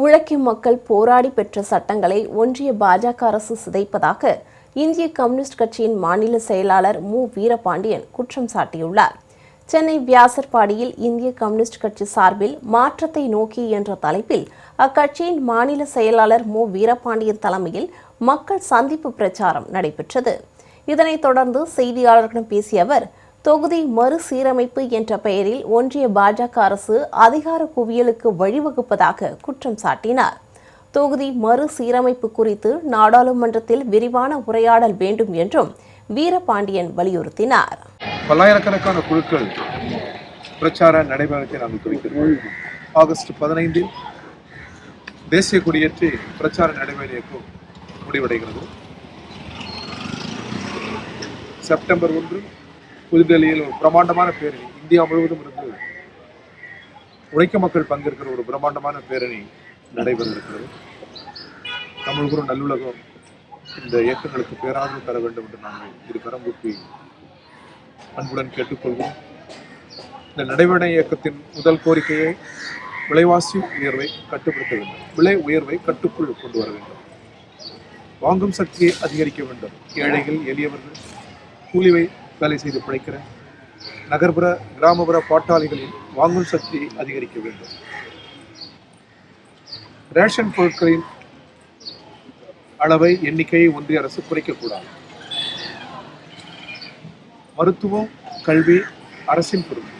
உழைக்கும் மக்கள் போராடி பெற்ற சட்டங்களை ஒன்றிய பாஜக அரசு சிதைப்பதாக இந்திய கம்யூனிஸ்ட் கட்சியின் மாநில செயலாளர் மு. வீரபாண்டியன் குற்றம் சாட்டியுள்ளார். சென்னை வியாசர்பாடியில் இந்திய கம்யூனிஸ்ட் கட்சி சார்பில் மாற்றத்தை நோக்கி என்ற தலைப்பில் அக்கட்சியின் மாநில செயலாளர் மு. வீரபாண்டியன் தலைமையில் மக்கள் சந்திப்பு பிரச்சாரம் நடைபெற்றது. இதனைத் தொடர்ந்து செய்தியாளர்களிடம் பேசிய அவர், தொகுதி மறுசீரமைப்பு என்ற பெயரில் ஒன்றிய பாஜக அரசு அதிகார குவியலுக்கு வழிவகுப்பதாக குற்றம் சாட்டினார். தொகுதி மறுசீரமைப்பு குறித்து நாடாளுமன்றத்தில் விரிவான உரையாடல் வேண்டும் என்றும் வீரபாண்டியன் வலியுறுத்தினார். பல்லாயிரக்கணக்கான குழுக்கள் பிரச்சார நடைபெறத்தை நாங்கள் குறிக்கிறோம். ஆகஸ்ட் 15 தேசிய கொடியேற்றி பிரச்சார நடைமுறை இயக்கம் முடிவடைகிறது. செப்டம்பர் 1 புதுடெல்லியில் ஒரு பிரம்மாண்டமான பேரணி, இந்தியா முழுவதும் இருந்து உழைக்கும் மக்கள் பங்கேற்கிற ஒரு பிரம்மாண்டமான பேரணி நடைபெறிருக்கிறது. தமிழ்குரு நல்லுலகம் இந்த இயக்கங்களுக்கு பேராதரவு தர வேண்டும் என்று நாங்கள் இரு கரம் கூப்பி அன்புடன் கேட்டுக்கொள்வோம். இந்த நடைபெற இயக்கத்தின் முதல் கோரிக்கையை விலைவாசி உயர்வை கட்டுப்படுத்த வேண்டும், விலை உயர்வை கட்டுக்குள் கொண்டு வர வேண்டும், வாங்கும் சக்தியை அதிகரிக்க வேண்டும், ஏழைகள் எளியவர்கள் கூலிவை வேலை செய்து பிழைக்கிற நகர்ப்புற கிராமப்புற பாட்டாளிகளின் வாங்கும் சக்தியை அதிகரிக்க வேண்டும், ரேஷன் பொருட்களின் அளவை எண்ணிக்கையை ஒன்றிய அரசு குறைக்கக்கூடாது, மருத்துவம் கல்வி அரசின் பொறுப்பு,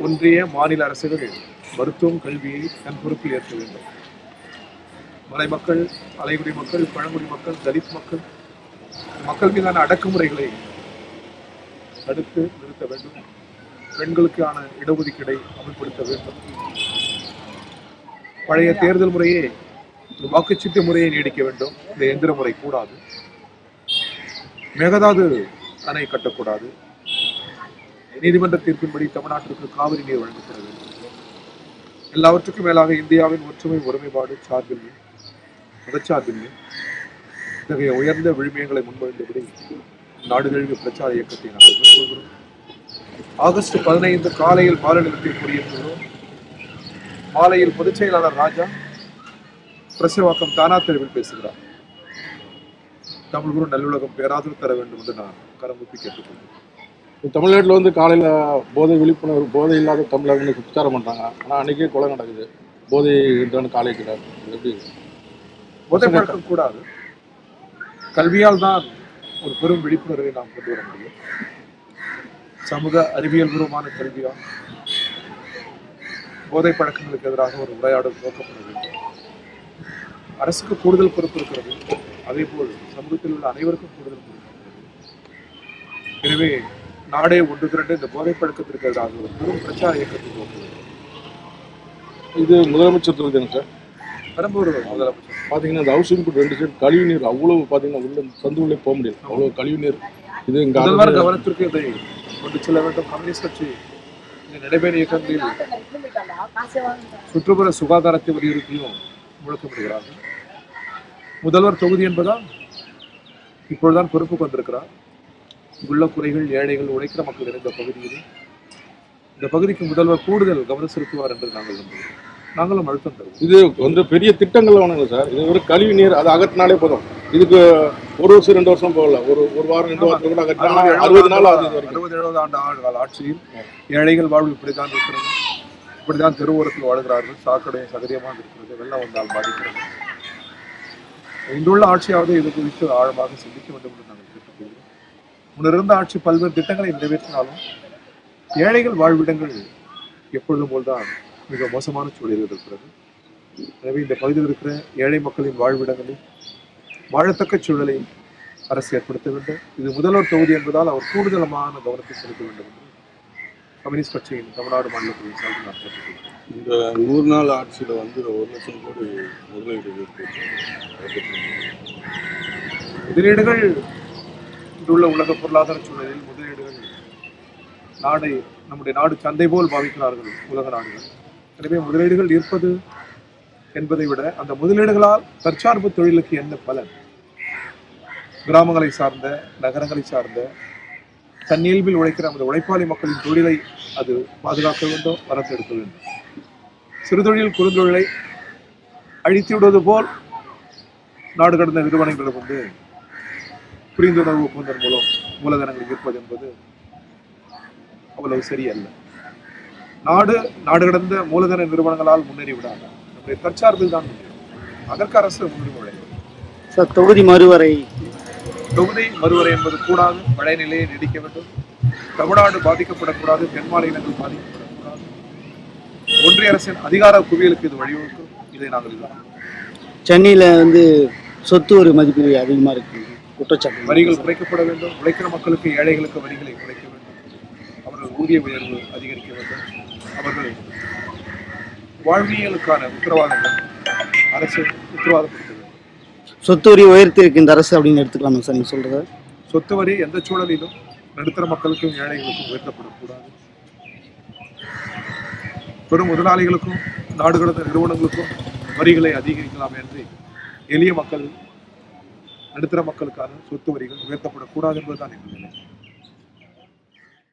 ஒன்றிய மாநில அரசுகள் மருத்துவம் கல்வியை தன் பொறுப்பில் ஏற்க வேண்டும், மலை மக்கள் அலைகுடி மக்கள் பழங்குடி மக்கள் தலித் மக்கள் மீதான அடக்குமுறைகளை தடுத்து நிறுத்த வேண்டும், பெண்களுக்கான இடஒதுக்கீடை அமல்படுத்த வேண்டும், பழைய தேர்தல் முறையே வாக்குச்சீட்டு முறையை நீடிக்க வேண்டும், இந்த எந்திர முறை கூடாது, மேகதாது அணை கட்டக்கூடாது, நீதிமன்ற தீர்ப்பின்படி தமிழ்நாட்டிற்கு காவிரி நீர் வழங்கப்பட வேண்டும், எல்லாவற்றுக்கும் மேலாக இந்தியாவின் ஒற்றுமை ஒருமைப்பாடு சார்பின்மை மதச்சார்பின்மை இத்தகைய உயர்ந்த விழுமியங்களை முன்மொழிந்தபடி நாடு தழுவிய பிரச்சார இயக்கத்தை நாங்கள் மேற்கொள்கிறோம். ஆகஸ்ட் 15 காலையில் மாநிலத்தில் கொடியேற்றுகிறோம். மாலையில் பொதுச் செயலாளர் ராஜா பிரசவாக்கம் தானா தெருவில் பேசுகிறார். தமிழ்குரு நல்லுலகம் பேராதரவு தர வேண்டும் என்று நான் கரம்பூப்பி கேட்டுக்கொள்கிறேன். தமிழ்நாட்டில் காலையில் போதை விழிப்புணர்வு, போதை இல்லாத தமிழகம்னு பிரச்சாரம் பண்ணுறாங்க. ஆனால் அன்றைக்கே கொலை நடக்குது. போதை காலேஜ் எப்படி போதை பழக்கம் கூடாது, கல்வியால் தான் ஒரு பெரும் விழிப்புணர்வை நாம் கொண்டு வர முடியும். சமூக அறிவியல் பூர்வமான கல்வியால் போதை பழக்கங்களுக்கு எதிராக ஒரு உரையாடல் துவக்கப்பட வேண்டும். அரசுக்கு கூடுதல் பொறுப்பு இருக்கிறது, அதே போல் சமூகத்தில் உள்ள அனைவருக்கும் கூடுதல் பொறுப்பு இருக்கிறது. எனவே நாடே ஒன்று திரண்டு இந்த போதை பழக்கத்திற்கு எதிராக ஒரு பெரும் பிரச்சார இயக்கத்தை துவக்க வேண்டும். இது முதலமைச்சர் தொகுதி சார். பெரம்பூர் முதலமைச்சர் பார்த்தீங்கன்னா இந்த ஹவுசிங் போர்டு 2 சைடு கழிவு நீர் அவ்வளவு பார்த்தீங்கன்னா உள்ள சந்து உள்ளே போக முடியாது, அவ்வளோ கழிவு நீர். இது முதல்வர் கவனத்திற்கு இதை கொண்டு செல்ல வேண்டும். கம்யூனிஸ்ட் கட்சி இந்த நடைபெற இயக்கங்களில் சுற்றுப்புற சுகாதாரத்தை வலியுறுத்தியும் முழக்கமிடுகிறார்கள். முதல்வர் தொகுதி என்பதால் இப்பொழுதுதான் பொறுப்பு கொண்டிருக்கிறார். உள்ள குறைகள் ஏழைகள் உழைக்கிற மக்கள் நிறைந்த பகுதியில் இந்த பகுதிக்கு முதல்வர் கூடுதல் கவனம் செலுத்துவார் என்று நாங்கள் நம்புகிறோம். நாங்களும் அழுத்தம் தருவோம். இது வந்து பெரிய திட்டங்கள் வேணுங்க சார். இது ஒரு கழிவு நீர் அதை அகற்றினாலே போதும். இதுக்கு 1 வருஷம் 2 வருஷம் போகல, ஒரு வாரம் 2 வாரம் கூட அகற்றினா 60 நாள் ஆகுது. 60-70 ஆண்டு கால ஆட்சியில் ஏழைகள் வாழ்வு இப்படித்தான் இருக்கிறது, இப்படித்தான் தெருவோரத்தில் வாழ்கிறார்கள், சாக்கடை சகதியமாக இருக்கிறது, வெள்ளம் வந்தால் பாதிக்கிறது. இன்றுள்ள ஆட்சியாவது இது குறித்து ஆழமாக சிந்திக்க வேண்டும் என்று நாங்கள் கேட்டுக்கொள்கிறோம். முன்னிருந்த ஆட்சி பல்வேறு திட்டங்களை நிறைவேற்றினாலும் ஏழைகள் வாழ்விடங்கள் எப்பொழுதும் போல்தான் மிக மோசமான சூழலில் இருக்கிறது. எனவே இந்த பகுதியில் இருக்கிற ஏழை மக்களின் வாழ்விடங்களில் வாழத்தக்க சூழலை அரசு ஏற்படுத்த வேண்டும். இது முதல்வர் தொகுதி என்பதால் அவர் கூடுதலமான கவனத்தை செலுத்த வேண்டும் என்று கம்யூனிஸ்ட் கட்சியின் தமிழ்நாடு மாநிலத்தின் சார்பில் நான் கேட்டுக்கொள்கிறேன். இந்த 100 நாள் ஆட்சியில் 1 லட்சம் கோடி முதலீடு முதலீடுகள் இன்றுள்ள உலக பொருளாதார சூழலில் முதலீடுகள் நம்முடைய நாடு சந்தை போல் பாவிக்கிறார்கள் உலக நாடுகள். எனவே முதலீடுகள் இருப்பது என்பதை விட அந்த முதலீடுகளால் தற்சார்பு தொழிலுக்கு என்ன பலன்? கிராமங்களை சார்ந்த நகரங்களை சார்ந்த தன்னியல்பில் உழைக்கிற அந்த உழைப்பாளி மக்களின் தொழிலை அது பாதுகாக்க வேண்டும், வளர்த்தெடுக்க வேண்டும். சிறுதொழில் குறுந்தொழிலை அழித்து விடுவது போல் நாடு கடந்த நிறுவனங்களிடம் வந்து புரிந்துணர்வு ஒப்பந்தம் மூலம் மூலதனங்களை ஈர்ப்பது என்பது அவ்வளவு சரியல்ல. நாடு கடந்த மூலதன நிறுவனங்களால் முன்னேறி விடாது, நம்முடைய தற்சார்பில் தான் முன்னேறும். அதற்கு அரசு முன்னுரிமை வழங்கும். சார், தொகுதி மறுவரை என்பது கூடாது. மழை நிலையை நீடிக்க வேண்டும். தமிழ்நாடு பாதிக்கப்படக்கூடாது, தென் மாநிலங்கள் பாதிக்கப்படக்கூடாது. ஒன்றிய அரசின் அதிகார குவியலுக்கு இது வழிவகுக்கும். இதை நாங்கள் எதிர்க்கிறோம். சென்னையில வந்து சொத்து ஒரு மதிப்பு அதிகமா இருக்கு, குற்றச்சாட்டு. வரிகள் குறைக்கப்பட வேண்டும். உழைக்கிற மக்களுக்கு, ஏழைகளுக்கு வரிகளை குறைக்க வேண்டும். அவர்கள் ஊதிய உயர்வு அதிகரிக்க வேண்டும். அவர்கள் வாழ்வியலுக்கான உத்தரவாதங்கள் அரசு உத்தரவாதப்படுத்த வேண்டும். சொத்து வரி உயர்த்தி இருக்கு இந்த அரசு அப்படின்னு எடுத்துக்கலாமா சார் நீங்க சொல்றது? சொத்து வரி எந்த சூழலிலும் நடுத்தர மக்களுக்கும் ஏழைகளுக்கும் உயர்த்தப்படக்கூடாது. பெரும் முதலாளிகளுக்கும் நாடு கடந்த நிறுவனங்களுக்கும் வரிகளை அதிகரிக்கலாம் என்று எளிய மக்கள், நடுத்தர மக்களுக்கான சொத்து வரிகள் உயர்த்தப்படக்கூடாது என்பதுதான் எங்கள் நிலை.